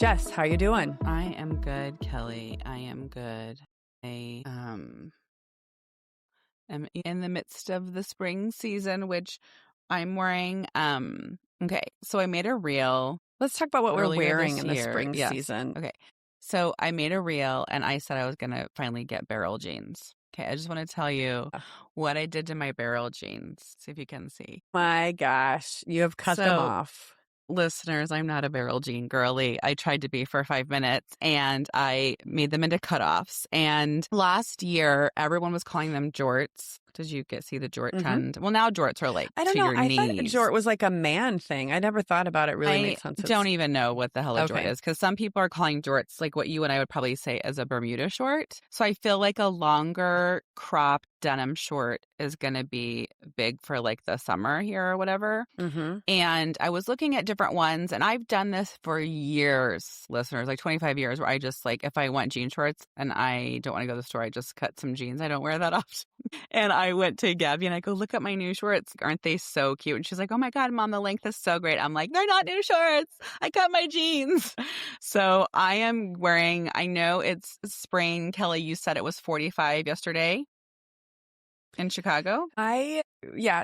Jess, how you doing? I am good, Kelly. I am good. I am in the midst of the spring season, which I'm wearing. Okay, so I made a reel. Let's talk about what we're earlier wearing this in the year. spring Yes. season. Okay, so I made a reel, and I said I was gonna finally get barrel jeans. Okay, I just want to tell you what I did to my barrel jeans. See if you can see. My gosh, you have cut them off. Listeners, I'm not a barrel jean girly. I tried to be for 5 minutes and I made them into cutoffs. And last year, everyone was calling them jorts. Did you see the jort trend? Well, now jorts are like I don't to know. your I knees. thought jort was like a man thing. I never thought about it really makes sense. I don't even know what the hell a jort Okay. is because some people are calling jorts like what you and I would probably say as a Bermuda short. So I feel like a longer cropped denim short is going to be big for like the summer here or whatever. And I was looking at different ones, and I've done this for years, listeners, like 25 years, where I just like, if I want jean shorts and I don't want to go to the store, I just cut some jeans. I don't wear that often. And I went to Gabby and I go, look at my new shorts. Aren't they so cute? And she's like, oh my God, Mom, the length is so great. I'm like, they're not new shorts. I cut my jeans. So I am wearing, I know it's spring. Kelly, you said it was 45 yesterday in Chicago.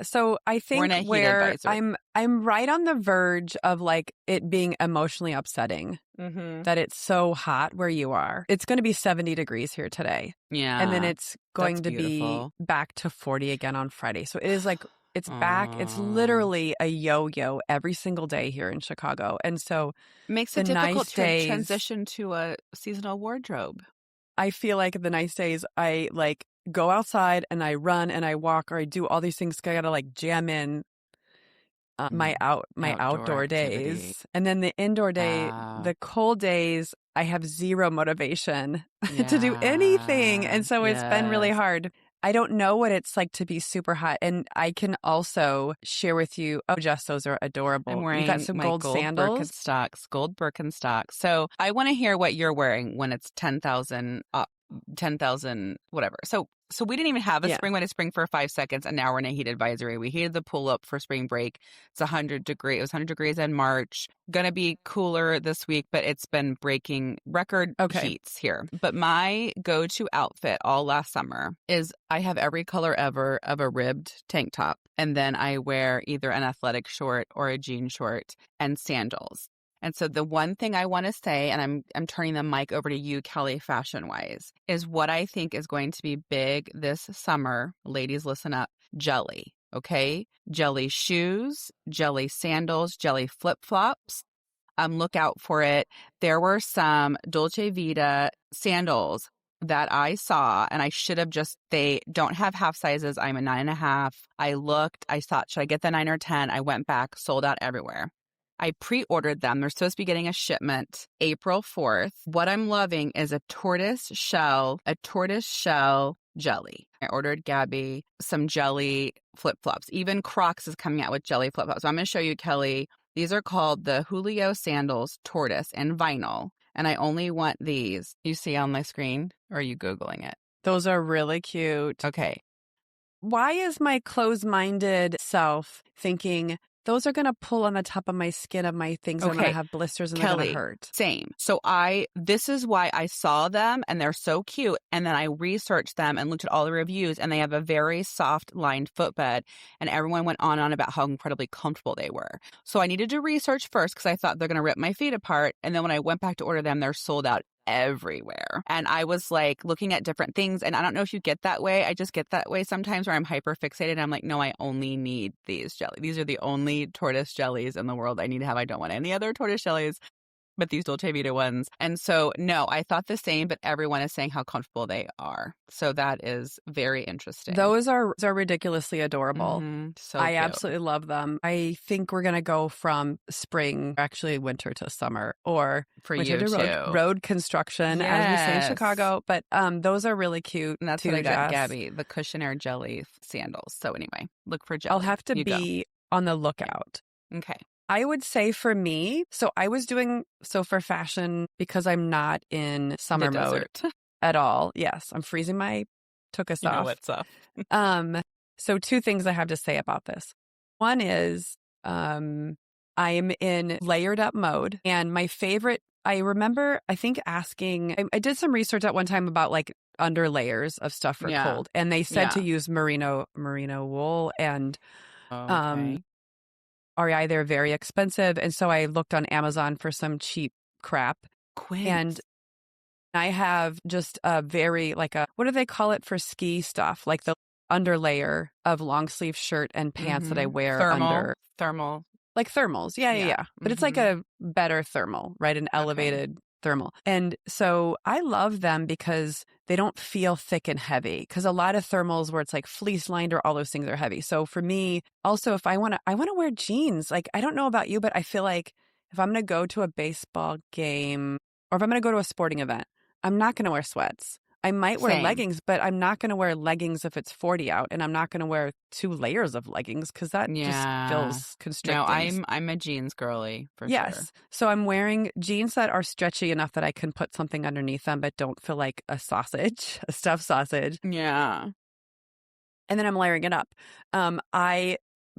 So I think where I'm right on the verge of like it being emotionally upsetting that it's so hot where you are. It's going to be 70 degrees here today. Yeah. And then it's going to be back to 40 again on Friday. So it is like, it's back. It's literally a yo-yo every single day here in Chicago. And so makes it difficult to transition to a seasonal wardrobe. I feel like the nice days I like go outside and I run and I walk or I do all these things. I gotta like jam in my outdoor days, and then the indoor day, the cold days, I have zero motivation to do anything, and so it's been really hard. I don't know what it's like to be super hot, and I can also share with you. Oh, Jess, those are adorable. I'm wearing you got some gold sandals, gold Birkenstocks. So I want to hear what you're wearing when it's 10,000 whatever. So we didn't even have a spring. We had a spring for 5 seconds, and now we're in a heat advisory. We heated the pool up for spring break. It's 100 degrees. It was 100 degrees in March. Gonna be cooler this week, but it's been breaking record heats here. But my go-to outfit all last summer is I have every color ever of a ribbed tank top, and then I wear either an athletic short or a jean short and sandals. And so the one thing I want to say, and I'm turning the mic over to you, Kelly, fashion-wise, is what I think is going to be big this summer. Ladies, listen up. Jelly, okay? Jelly shoes, jelly sandals, jelly flip-flops. Look out for it. There were some Dolce Vita sandals that I saw, and I should have they don't have half sizes. I'm a 9.5. I looked, I thought, should I get the 9 or 10? I went back, sold out everywhere. I pre-ordered them. They're supposed to be getting a shipment April 4th. What I'm loving is a tortoise shell jelly. I ordered Gabby some jelly flip-flops. Even Crocs is coming out with jelly flip-flops. So I'm going to show you, Kelly. These are called the Julio Sandals Tortoise in vinyl. And I only want these. You see on my screen? Or are you Googling it? Those are really cute. Okay. Why is my closed-minded self thinking those are going to pull on the top of my skin of my things and I'm going to have blisters and they're going to hurt? Same. So this is why I saw them and they're so cute. And then I researched them and looked at all the reviews and they have a very soft lined footbed. And everyone went on and on about how incredibly comfortable they were. So I needed to research first because I thought they're going to rip my feet apart. And then when I went back to order them, they're sold out everywhere. And I was like looking at different things. And I don't know if you get that way. I just get that way sometimes where I'm hyper fixated. I'm like, no, I only need these jellies. These are the only tortoise jellies in the world I need to have. I don't want any other tortoise jellies but these Dolce Vita ones. And so, no, I thought the same, but everyone is saying how comfortable they are. So that is very interesting. Those are ridiculously adorable. So I cute. absolutely love them. I think we're going to go from spring, actually winter to summer, or for winter you to road construction, as we say in Chicago. But those are really cute. And that's what I got Gabby, the Cushionaire jelly sandals. So anyway, look for jelly. I'll have to be on the lookout. Okay. I would say for me, so I was doing for fashion because I'm not in summer mode at all. Yes, I'm freezing my tuchus off. What's up? So two things I have to say about this. One is I am in layered up mode, and my favorite I remember, I think I did some research at one time about like under layers of stuff for cold, and they said to use merino wool and Okay. REI. They're very expensive, and so I looked on Amazon for some cheap crap. And I have just a very what do they call it for ski stuff? Like the underlayer of long sleeve shirt and pants that I wear thermal. Like thermals. Yeah. But it's like a better thermal, right? An elevated thermal. And so I love them because they don't feel thick and heavy. Because a lot of thermals where it's like fleece lined or all those things are heavy. So for me, also, if I want to wear jeans. Like, I don't know about you, but I feel like if I'm going to go to a baseball game or if I'm going to go to a sporting event, I'm not going to wear sweats. I might wear leggings, but I'm not going to wear leggings if it's 40 out, and I'm not going to wear 2 layers of leggings because that just feels constricting. No, I'm a jeans girly for sure. So I'm wearing jeans that are stretchy enough that I can put something underneath them, but don't feel like a stuffed sausage. Yeah. And then I'm layering it up.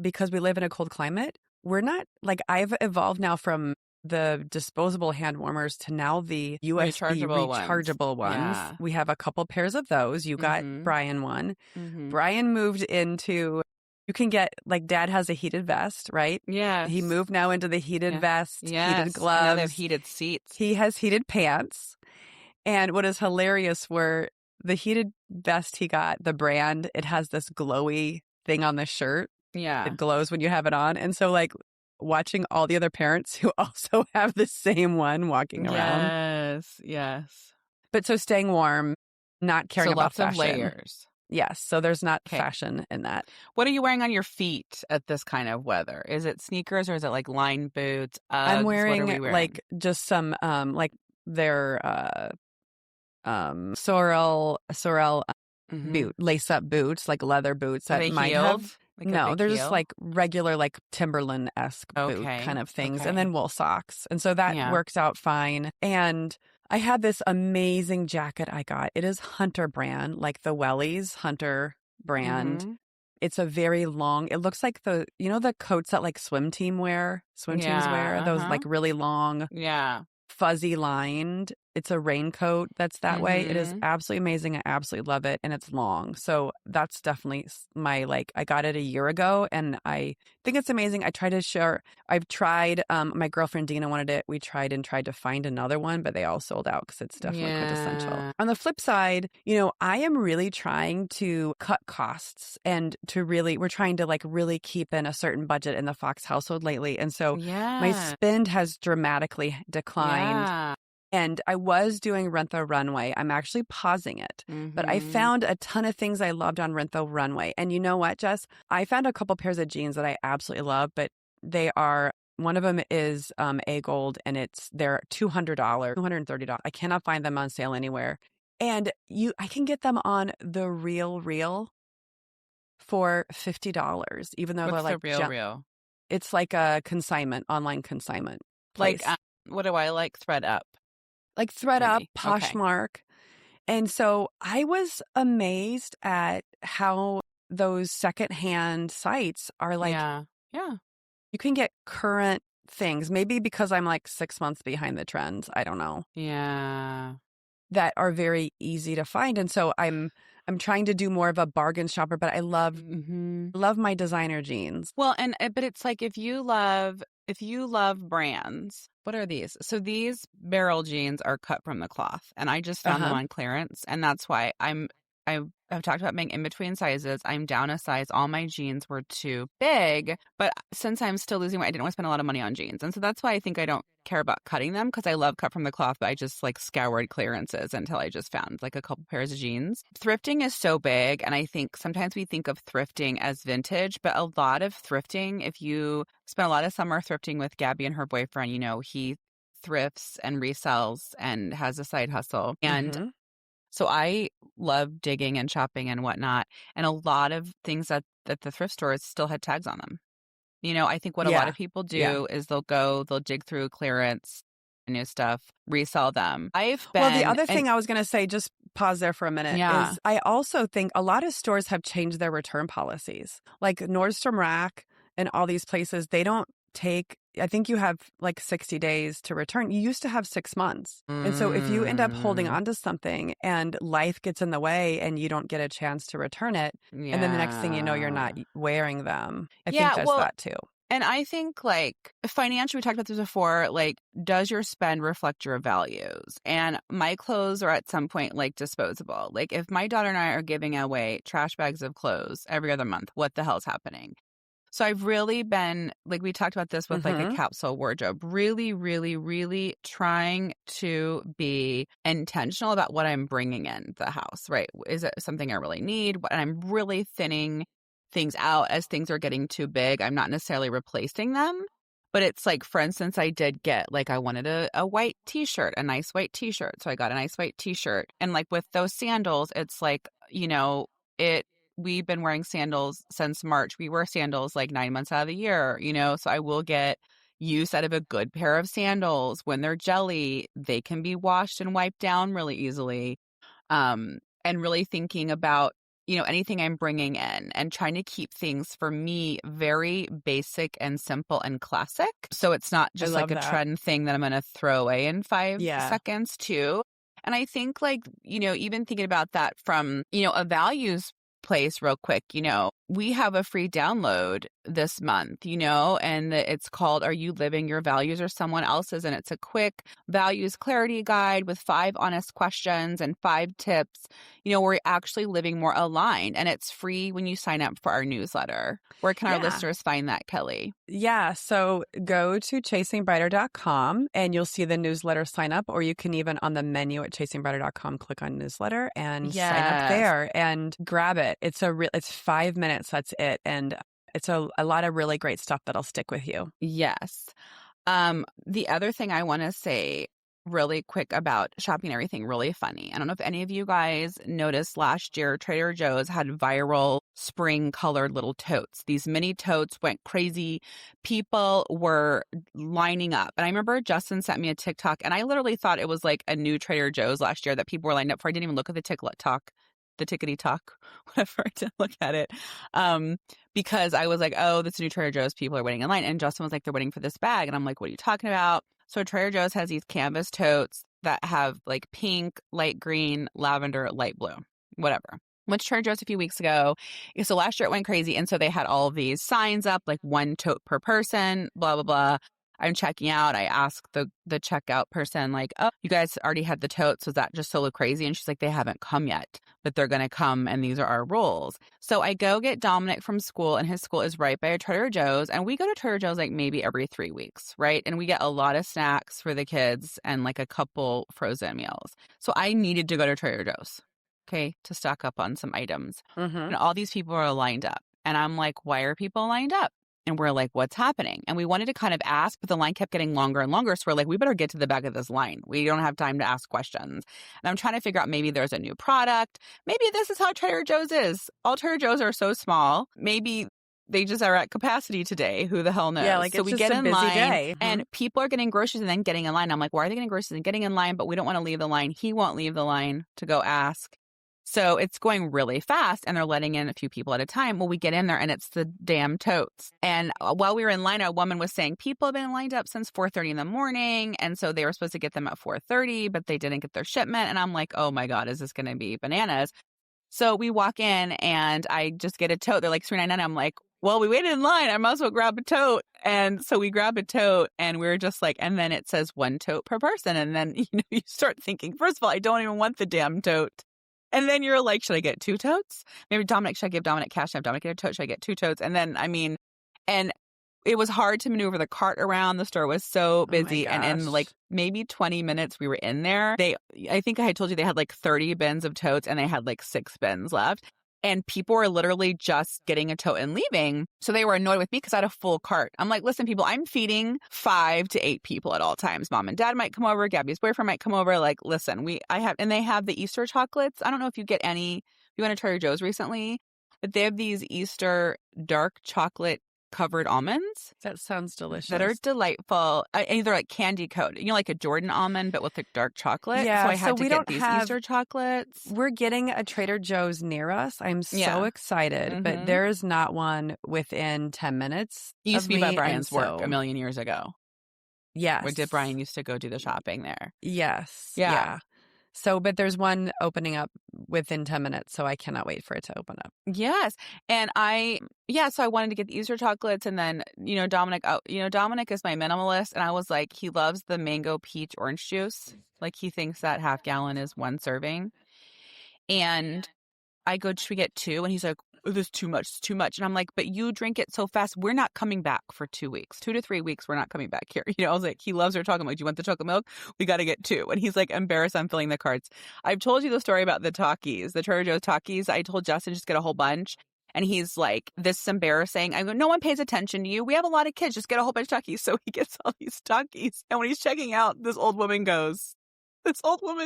Because we live in a cold climate, we're not I've evolved now from the disposable hand warmers to now the USB rechargeable ones. Yeah. We have a couple pairs of those. You got Brian one. Brian moved into, you can get, Dad has a heated vest, right? Yes. He moved now into the heated vest, heated gloves. Now they have heated seats. He has heated pants. And what is hilarious were the heated vest he got, the brand, it has this glowy thing on the shirt. Yeah. It glows when you have it on. And so watching all the other parents who also have the same one walking around. Yes. But so staying warm, not caring about fashion. So lots of layers. Yes. So there's not fashion in that. What are you wearing on your feet at this kind of weather? Is it sneakers or is it like lined boots? Uggs? I'm wearing just some their Sorel boot, lace up boots, like leather boots that might have. No, they're just regular, Timberland-esque boot kind of things. And then wool socks. And so that works out fine. And I had this amazing jacket I got. It is Hunter brand, like the Wellies Hunter brand. It's a very long, it looks like the coats that swim teams wear, those really long, fuzzy lined. It's a raincoat that's that way. It is absolutely amazing. I absolutely love it. And it's long. So that's definitely my, I got it a year ago and I think it's amazing. I try to share. I've tried, my girlfriend Dina wanted it. We tried to find another one, but they all sold out because it's definitely quintessential. On the flip side, I am really trying to cut costs and we're trying to really keep in a certain budget in the Fox household lately. And so my spend has dramatically declined. And I was doing Rent the Runway. I'm actually pausing it. But I found a ton of things I loved on Rent the Runway. And you know what, Jess? I found a couple pairs of jeans that I absolutely love, but one of them is A Gold, and they're $200, $230. I cannot find them on sale anywhere. And I can get them on The Real for $50, even though What's they're The Real? It's like a online consignment place. What do I like? Thread Up. Like Thread Up, Poshmark. And so I was amazed at how those secondhand sites are you can get current things. Maybe because I'm 6 months behind the trends. I don't know. Yeah. That are very easy to find. And so I'm trying to do more of a bargain shopper, but I love my designer jeans. Well, but it's if you love brands, what are these? So these barrel jeans are cut from the cloth, and I just found them on clearance, and that's why I've talked about being in between sizes. I'm down a size. All my jeans were too big, but since I'm still losing weight, I didn't want to spend a lot of money on jeans, and so that's why I think I don't care about cutting them, because I love cut from the cloth, but I just scoured clearances until I just found a couple pairs of jeans. Thrifting is so big, and I think sometimes we think of thrifting as vintage, but a lot of thrifting, if you spend a lot of summer thrifting with Gabby and her boyfriend, he thrifts and resells and has a side hustle. And so I love digging and shopping and whatnot. And a lot of things at the thrift stores still had tags on them. I think what a lot of people do is they'll dig through clearance, new stuff, resell them. Well, the other thing I was going to say, just pause there for a minute, is I also think a lot of stores have changed their return policies. Like Nordstrom Rack and all these places, they don't I think you have like 60 days to return. You used to have 6 months. And so if you end up holding on to something and life gets in the way and you don't get a chance to return it, and then the next thing you know, you're not wearing them. I think there's that too. And I think like financially, we talked about this before, like, does your spend reflect your values? And my clothes are at some point like disposable. Like if my daughter and I are giving away trash bags of clothes every other month, what the hell's happening? So I've really been, like we talked about this with like a capsule wardrobe, really, really, really trying to be intentional about what I'm bringing in the house, right? Is it something I really need? And I'm really thinning things out as things are getting too big. I'm not necessarily replacing them, but it's like, for instance, I did get like, I wanted a white t-shirt, a nice white t-shirt. So I got a nice white t-shirt. And like with those sandals, it's like, we've been wearing sandals since March. We wear sandals like 9 months out of the year, so I will get use out of a good pair of sandals. When they're jelly, they can be washed and wiped down really easily. And really thinking about, anything I'm bringing in and trying to keep things for me very basic and simple and classic. So it's not just like a trend thing that I'm going to throw away in 5 seconds too. And I think like, even thinking about that from, a values place real quick, we have a free download this month, and it's called Are You Living Your Values or Someone Else's? And it's a quick values clarity guide with 5 honest questions and 5 tips, where we're actually living more aligned. And it's free when you sign up for our newsletter. Where can our listeners find that, Kelly? Yeah. So go to chasingbrighter.com and you'll see the newsletter sign up, or you can even on the menu at chasingbrighter.com, click on newsletter and sign up there and grab it. It's 5 minutes. That's it. And it's a lot of really great stuff that'll stick with you. Yes. The other thing I want to say really quick about shopping, everything really funny. I don't know if any of you guys noticed last year, Trader Joe's had viral spring colored little totes. These mini totes went crazy. People were lining up. And I remember Justin sent me a TikTok and I literally thought it was like a new Trader Joe's last year that people were lined up for. I didn't even look at the tickety talk, whatever. I didn't look at it. Because I was like, oh, this new Trader Joe's, people are waiting in line. And Justin was like, they're waiting for this bag. And I'm like, what are you talking about? So Trader Joe's has these canvas totes that have like pink, light green, lavender, light blue, whatever. Went to Trader Joe's a few weeks ago. So last year it went crazy. And so they had all of these signs up, like 1 tote per person, blah, blah, blah. I'm checking out. I asked the checkout person, like, oh, you guys already had the totes. Was that just so crazy? And she's like, they haven't come yet, but they're going to come. And these are our rules. So I go get Dominic from school, and his school is right by a Trader Joe's. And we go to Trader Joe's like maybe every 3 weeks, right? And we get a lot of snacks for the kids and like a couple frozen meals. So I needed to go to Trader Joe's, okay, to stock up on some items. And all these people are lined up. And I'm like, why are people lined up? And we're like, what's happening? And we wanted to kind of ask, but the line kept getting longer and longer. So we're like, we better get to the back of this line. We don't have time to ask questions. And I'm trying to figure out, maybe there's a new product. Maybe this is how Trader Joe's is. All Trader Joe's are so small. Maybe they just are at capacity today. Who the hell knows? Yeah, like so it's we just get a in busy line day. And people are getting groceries and then getting in line. I'm like, why are they getting groceries and getting in line? But we don't want to leave the line. He won't leave the line to go ask. So it's going really fast and they're letting in a few people at a time. Well, we get in there and it's the damn totes. And while we were in line, a woman was saying people have been lined up since 4:30 in the morning. And so they were supposed to get them at 4:30, but they didn't get their shipment. And I'm like, oh my God, is this going to be bananas? So we walk in and I just get a tote. They're like $3.99. I'm like, well, we waited in line. I might as well grab a tote. And so we grab a tote and we're just like, and then it says 1 tote per person. And then, you start thinking, first of all, I don't even want the damn tote. And then you're like, should I get 2 totes? Maybe Dominic, should I give Dominic cash? Have Dominic get a tote? Should I get 2 totes? And then, and it was hard to maneuver the cart around. The store was so busy. And in like maybe 20 minutes we were in there. I think I had told you they had like 30 bins of totes and they had like 6 bins left. And people were literally just getting a tote and leaving. So they were annoyed with me because I had a full cart. I'm like, listen, people, I'm feeding 5 to 8 people at all times. Mom and dad might come over. Gabby's boyfriend might come over. Like, listen, and they have the Easter chocolates. I don't know if you get any, you went to Trader Joe's recently, but they have these Easter dark chocolate covered almonds. That sounds delicious. That are delightful. And they're like candy coated. Like a Jordan almond, but with like dark chocolate. Yeah, so I had to get these Easter chocolates. We're getting a Trader Joe's near us. I'm so excited, but there is not one within 10 minutes. It used to be by Brian's work a million years ago. Yes. Where did Brian used to go do the shopping there? Yes. Yeah. So, but there's one opening up within 10 minutes, so I cannot wait for it to open up. Yes. And so I wanted to get the Easter chocolates, and then, Dominic is my minimalist, and I was like, he loves the mango peach orange juice. Like, he thinks that half gallon is one serving. And I go, should we get 2? And he's like, oh, this is too much. It's too much. And I'm like, but you drink it so fast. We're not coming back for 2 weeks, 2 to 3 weeks. We're not coming back here. I was like, he loves our chocolate milk. Do you want the chocolate milk? We got to get 2. And he's like, embarrassed I'm filling the carts. I've told you the story about the Takis, the Trader Joe's Takis. I told Justin just get a whole bunch. And he's like, this is embarrassing. I go, no one pays attention to you. We have a lot of kids. Just get a whole bunch of Takis. So he gets all these Takis. And when he's checking out, this old woman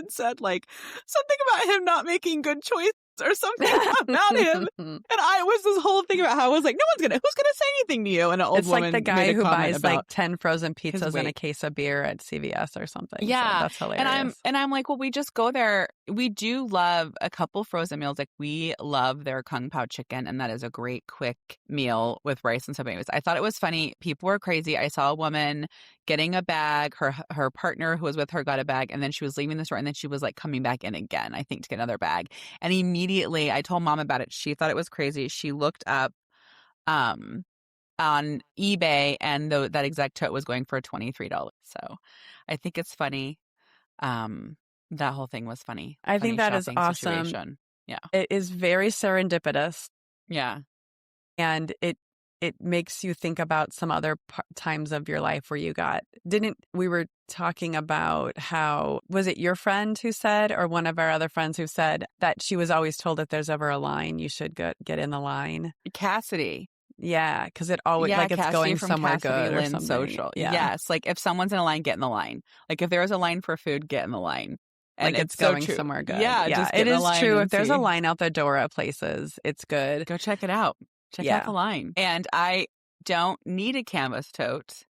said like something about him not making good choices or something about him. And I was this whole thing about how I was like, who's gonna say anything to you? And an old woman, it's like the guy who buys like 10 frozen pizzas and a case of beer at CVS or something. Yeah. So that's hilarious. And I'm like, well, we just go there. We do love a couple frozen meals. Like, we love their Kung Pao chicken, and that is a great quick meal with rice and stuff. Anyways, I thought it was funny. People were crazy. I saw a woman getting a bag. Her partner who was with her got a bag, and then she was leaving the store, and then she was like coming back in again, I think, to get another bag. And immediately I told Mom about it. She thought it was crazy. She looked up on eBay, and that exact tote was going for $23. So I think it's funny. That whole thing was funny. I think that is awesome. Situation. Yeah. It is very serendipitous. Yeah. And it makes you think about some other times of your life where we were talking about how, was it your friend who said, or one of our other friends who said that she was always told if there's ever a line, you should get in the line. Cassidy. Yeah, because it always it's Cassidy going somewhere good or something. Social. Yeah. Yes, like if someone's in a line, get in the line. Like if there is a line for food, get in the line. And like it's going somewhere good. Yeah, just get it in is the line. True. If there's a line out the door at places, it's good. Go check it out. Check out the line. And I don't need a canvas tote.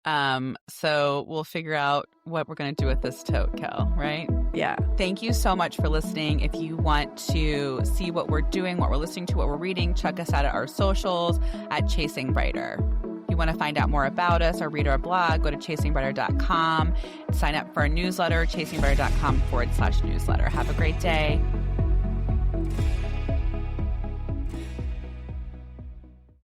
So we'll figure out what we're going to do with this tote, Kel, right? Yeah. Thank you so much for listening. If you want to see what we're doing, what we're listening to, what we're reading, check us out at our socials at Chasing Brighter. If you want to find out more about us or read our blog, go to chasingbrighter.com. Sign up for our newsletter, chasingbrighter.com/newsletter. Have a great day.